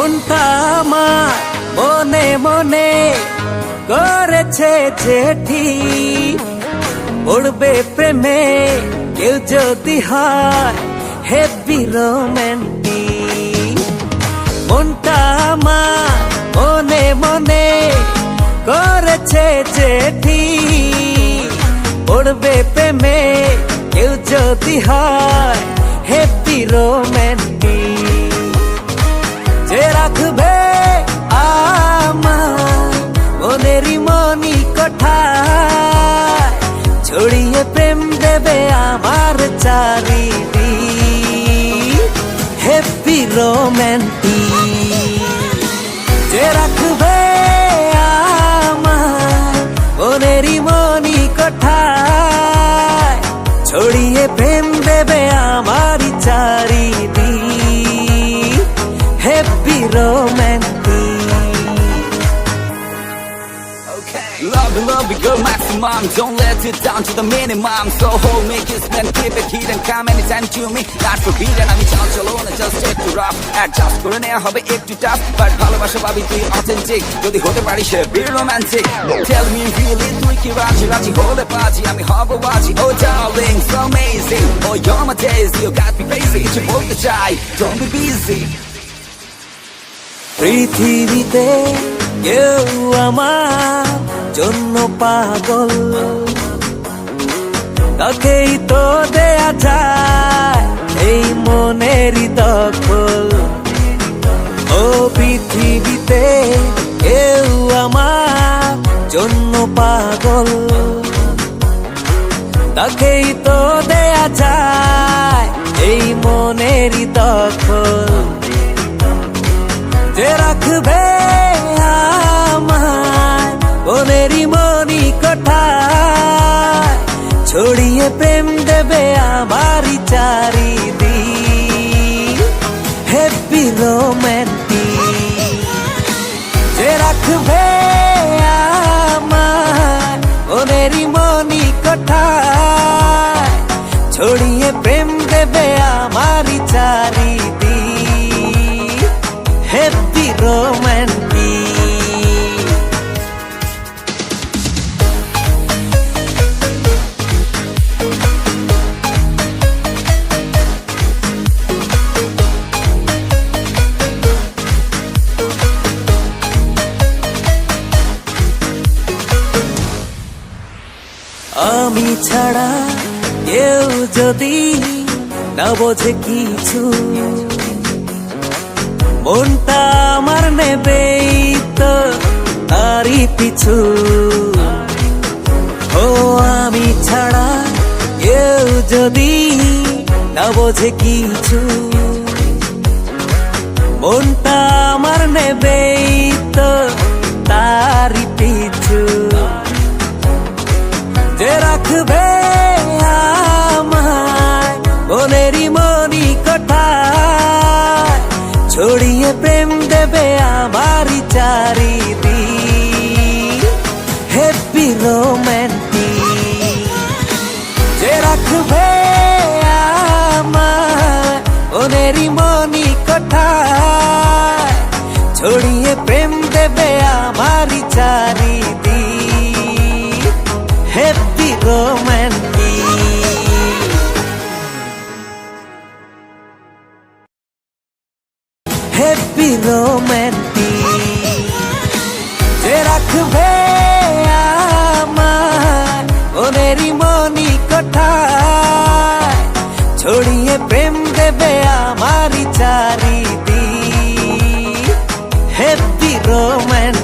মনটা আমার মনে মনে করেছে যেটি পড়বে প্রেমে কেউ যদি হয় হেভি রোম্যান্টিক। মনটা আমার মনে মনে করেছে যেটি পড়বে প্রেমে কেউ যদি হয় হেভি রোম্যান্টিক। যে রাখবে আমার মনেরই মনি কোঠায় ছড়িয়ে প্রেম দেবে আমার চারিদিক হেভি রোম্যান্টিক। যে রাখবে আমার মনেরই মনি কোঠায় ছড়িয়ে প্রেম দেবে আমার চারিদিক heavy romantic. Love and love your maximum, don't let it down to the minimum. So hold me, kiss me and keep it hidden. Come anytime to me, not forbidden. আমি চাল চলো না, just take to rough. Adjust করে নেওয়া হবে একটু tough, but ভালোবাসা পাবি তুই authentic যদি হতে পারিস be romantic. Tell me really তুই কি রাজি রাজি হলে পাজি আমি হব বাজি। Oh darling, so amazing. Oh you're my daisy, you got me crazy. কিছু বলতে চাই, don't be busy. পৃথিবীতে কেউ আমার জন্য পাগল, তাকেই তো দেয়া যায় এই মনেরই দখল। ও পৃথিবীতে কেউ আমার জন্য পাগল, তাকেই তো দেয়া যায় এই মনেরই দখল। যে রাখবে আমার মনেরই মনি কোঠায় ছড়িয়ে প্রেম দেবে আমারই চারিদিক হেভি রোম্যান্টিক। যে রাখবে আমার মনেরই মনি কোঠায় ছড়িয়ে প্রেম দেবে আমারই চারিদিক হেভি রোম্যান্টিক। আমি ছাড়া কেউ যদি না বোঝে কিছু, মনটা আমার নেবেই তো তারই পিছু। ও আমি ছাড়া কেউ যদি না বোঝে কিছু, মনটা আমার নেবেই তো তারই পিছু। যে রাখবে আমার মনেরই মনি কোঠায় ছড়িয়ে প্রেম দেবে আমারই চারিদিক হেভি রোম্যান্টিক। যে রাখবে আমার মনেরই মনি কোঠায় ছড়িয়ে প্রেম দেবে আমারই চারিদিক হেভি রোম্যান্টিক হেভি রোম্যান্টিক। যে রাখবে আমার মনেরই মনি কোঠায় ছড়িয়ে প্রেম দেবে আমারই চারিদিক হেভি রোম্যান্টিক।